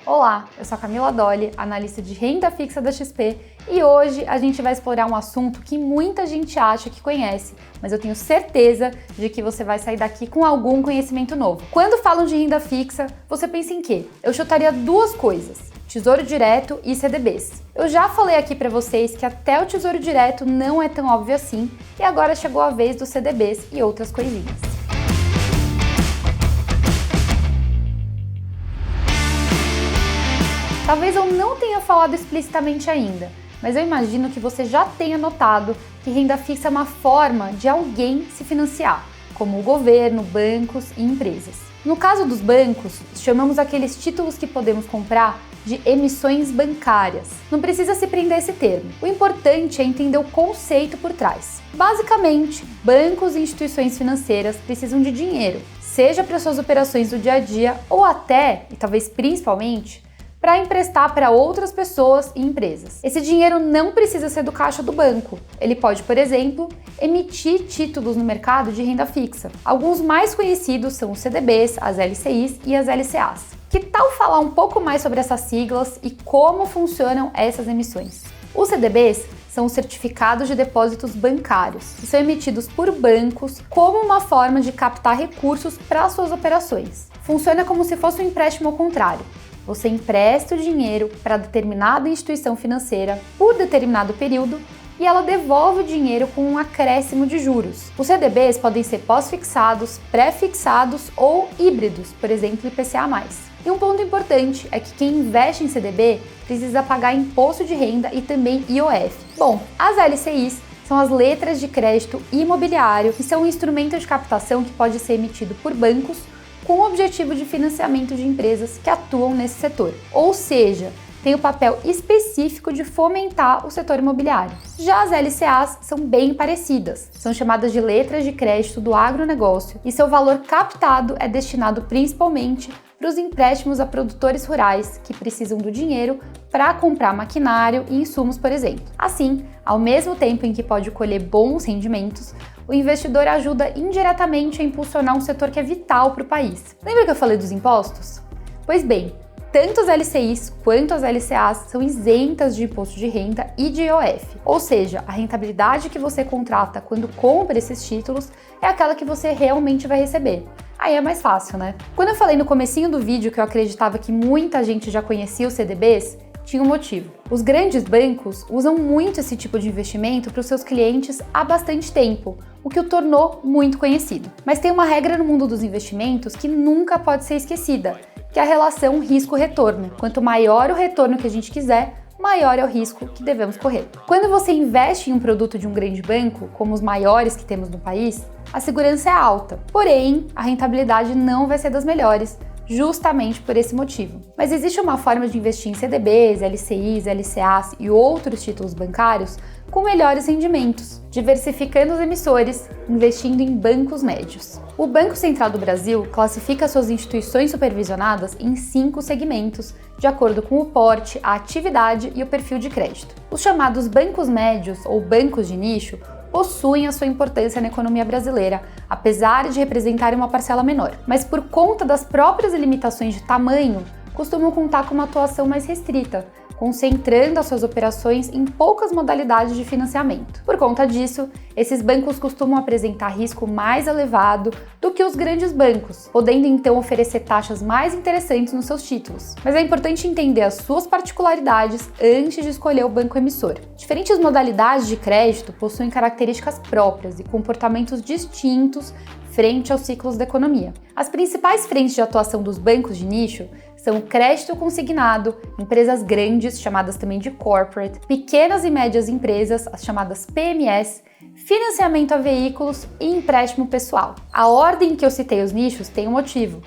Olá, eu sou a Camila Dolly, analista de renda fixa da XP, e hoje a gente vai explorar um assunto que muita gente acha que conhece, mas eu tenho certeza de que você vai sair daqui com algum conhecimento novo. Quando falam de renda fixa, você pensa em quê? Eu chutaria duas coisas: Tesouro Direto e CDBs. Eu já falei aqui para vocês que até o Tesouro Direto não é tão óbvio assim, e agora chegou a vez dos CDBs e outras coisinhas. Talvez eu não tenha falado explicitamente ainda, mas eu imagino que você já tenha notado que renda fixa é uma forma de alguém se financiar, como o governo, bancos e empresas. No caso dos bancos, chamamos aqueles títulos que podemos comprar de emissões bancárias. Não precisa se prender a esse termo. O importante é entender o conceito por trás. Basicamente, bancos e instituições financeiras precisam de dinheiro, seja para suas operações do dia a dia ou até, e talvez principalmente, para emprestar para outras pessoas e empresas. Esse dinheiro não precisa ser do caixa do banco. Ele pode, por exemplo, emitir títulos no mercado de renda fixa. Alguns mais conhecidos são os CDBs, as LCIs e as LCAs. Que tal falar um pouco mais sobre essas siglas e como funcionam essas emissões? Os CDBs são os certificados de depósitos bancários, que são emitidos por bancos como uma forma de captar recursos para suas operações. Funciona como se fosse um empréstimo ao contrário. Você empresta o dinheiro para determinada instituição financeira por determinado período e ela devolve o dinheiro com um acréscimo de juros. Os CDBs podem ser pós-fixados, pré-fixados ou híbridos, por exemplo, IPCA+. E um ponto importante é que quem investe em CDB precisa pagar imposto de renda e também IOF. Bom, as LCIs são as letras de crédito imobiliário, que são um instrumento de captação que pode ser emitido por bancos com o objetivo de financiamento de empresas que atuam nesse setor, ou seja, tem o papel específico de fomentar o setor imobiliário. Já as LCAs são bem parecidas, são chamadas de letras de crédito do agronegócio e seu valor captado é destinado principalmente para os empréstimos a produtores rurais que precisam do dinheiro para comprar maquinário e insumos, por exemplo. Assim, ao mesmo tempo em que pode colher bons rendimentos, o investidor ajuda indiretamente a impulsionar um setor que é vital para o país. Lembra que eu falei dos impostos? Pois bem, tanto as LCIs quanto as LCAs são isentas de imposto de renda e de IOF, ou seja, a rentabilidade que você contrata quando compra esses títulos é aquela que você realmente vai receber. Aí é mais fácil, né? Quando eu falei no comecinho do vídeo que eu acreditava que muita gente já conhecia os CDBs, tinha um motivo. Os grandes bancos usam muito esse tipo de investimento para os seus clientes há bastante tempo, o que o tornou muito conhecido. Mas tem uma regra no mundo dos investimentos que nunca pode ser esquecida, que é a relação risco-retorno. Quanto maior o retorno que a gente quiser, maior é o risco que devemos correr. Quando você investe em um produto de um grande banco, como os maiores que temos no país, a segurança é alta, porém a rentabilidade não vai ser das melhores, justamente por esse motivo. Mas existe uma forma de investir em CDBs, LCIs, LCAs e outros títulos bancários com melhores rendimentos, diversificando os emissores, investindo em bancos médios. O Banco Central do Brasil classifica suas instituições supervisionadas em 5 segmentos, de acordo com o porte, a atividade e o perfil de crédito. Os chamados bancos médios ou bancos de nicho possuem a sua importância na economia brasileira, apesar de representarem uma parcela menor. Mas por conta das próprias limitações de tamanho, costumam contar com uma atuação mais restrita, concentrando as suas operações em poucas modalidades de financiamento. Por conta disso, esses bancos costumam apresentar risco mais elevado do que os grandes bancos, podendo então oferecer taxas mais interessantes nos seus títulos. Mas é importante entender as suas particularidades antes de escolher o banco emissor. Diferentes modalidades de crédito possuem características próprias e comportamentos distintos frente aos ciclos da economia. As principais frentes de atuação dos bancos de nicho são o crédito consignado, empresas grandes, chamadas também de corporate, pequenas e médias empresas, as chamadas PMS, financiamento a veículos e empréstimo pessoal. A ordem que eu citei os nichos tem um motivo.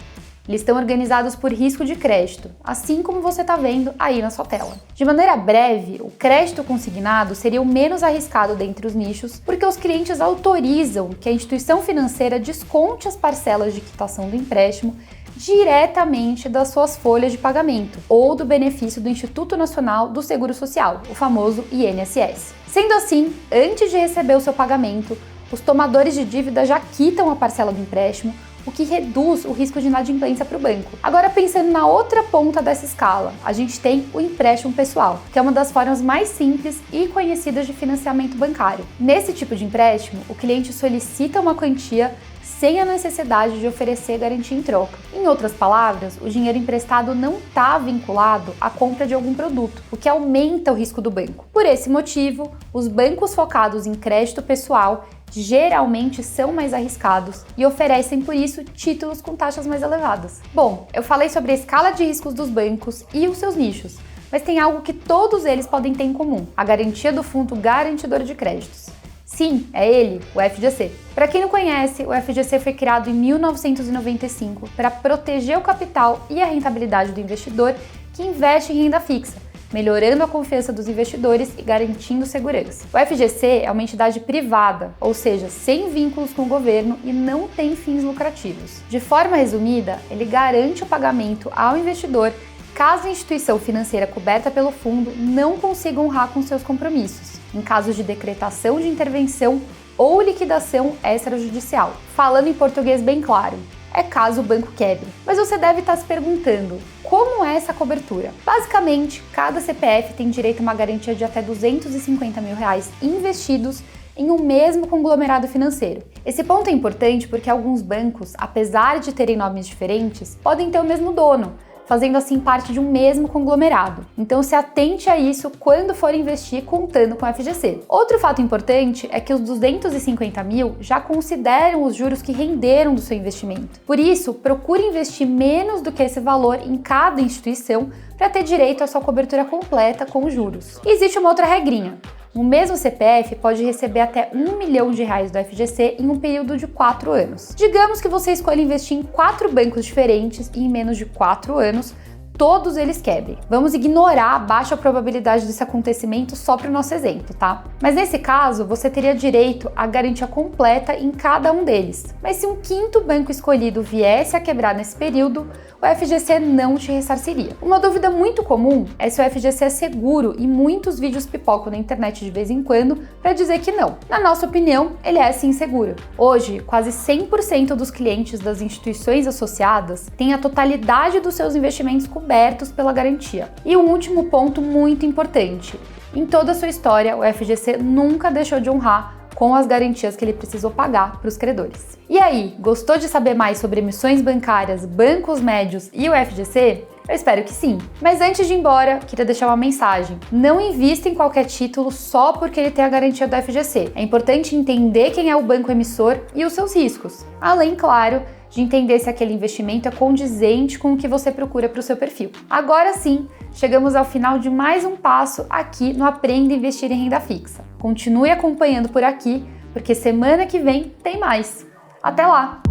Eles estão organizados por risco de crédito, assim como você está vendo aí na sua tela. De maneira breve, o crédito consignado seria o menos arriscado dentre os nichos, porque os clientes autorizam que a instituição financeira desconte as parcelas de quitação do empréstimo diretamente das suas folhas de pagamento ou do benefício do Instituto Nacional do Seguro Social, o famoso INSS. Sendo assim, antes de receber o seu pagamento, os tomadores de dívida já quitam a parcela do empréstimo, o que reduz o risco de inadimplência para o banco. Agora, pensando na outra ponta dessa escala, a gente tem o empréstimo pessoal, que é uma das formas mais simples e conhecidas de financiamento bancário. Nesse tipo de empréstimo, o cliente solicita uma quantia sem a necessidade de oferecer garantia em troca. Em outras palavras, o dinheiro emprestado não está vinculado à compra de algum produto, o que aumenta o risco do banco. Por esse motivo, os bancos focados em crédito pessoal geralmente são mais arriscados e oferecem, por isso, títulos com taxas mais elevadas. Bom, eu falei sobre a escala de riscos dos bancos e os seus nichos, mas tem algo que todos eles podem ter em comum: a garantia do Fundo Garantidor de Créditos. Sim, é ele, o FGC. Para quem não conhece, o FGC foi criado em 1995 para proteger o capital e a rentabilidade do investidor que investe em renda fixa, melhorando a confiança dos investidores e garantindo segurança. O FGC é uma entidade privada, ou seja, sem vínculos com o governo e não tem fins lucrativos. De forma resumida, ele garante o pagamento ao investidor caso a instituição financeira coberta pelo fundo não consiga honrar com seus compromissos, em casos de decretação de intervenção ou liquidação extrajudicial. Falando em português bem claro, é caso o banco quebre. Mas você deve estar se perguntando, como é essa cobertura? Basicamente, cada CPF tem direito a uma garantia de até R$250 mil investidos em um mesmo conglomerado financeiro. Esse ponto é importante porque alguns bancos, apesar de terem nomes diferentes, podem ter o mesmo dono, fazendo assim parte de um mesmo conglomerado. Então se atente a isso quando for investir contando com o FGC. Outro fato importante é que os 250 mil já consideram os juros que renderam do seu investimento. Por isso, procure investir menos do que esse valor em cada instituição para ter direito à sua cobertura completa com juros. E existe uma outra regrinha. O mesmo CPF pode receber até R$1 milhão do FGC em um período de 4 anos. Digamos que você escolha investir em 4 bancos diferentes e em menos de 4 anos, todos eles quebrem. Vamos ignorar a baixa probabilidade desse acontecimento só para o nosso exemplo, tá? Mas nesse caso, você teria direito à garantia completa em cada um deles. Mas se um quinto banco escolhido viesse a quebrar nesse período, o FGC não te ressarciria. Uma dúvida muito comum é se o FGC é seguro e muitos vídeos pipocam na internet de vez em quando para dizer que não. Na nossa opinião, ele é sim seguro. Hoje, quase 100% dos clientes das instituições associadas têm a totalidade dos seus investimentos cobertos pela garantia. E um último ponto muito importante: em toda a sua história, o FGC nunca deixou de honrar com as garantias que ele precisou pagar para os credores. E aí, gostou de saber mais sobre emissões bancárias, bancos médios e o FGC? Eu espero que sim. Mas antes de ir embora, queria deixar uma mensagem. Não invista em qualquer título só porque ele tem a garantia do FGC. É importante entender quem é o banco emissor e os seus riscos. Além, claro, de entender se aquele investimento é condizente com o que você procura para o seu perfil. Agora sim, chegamos ao final de mais um passo aqui no Aprenda a Investir em Renda Fixa. Continue acompanhando por aqui, porque semana que vem tem mais. Até lá!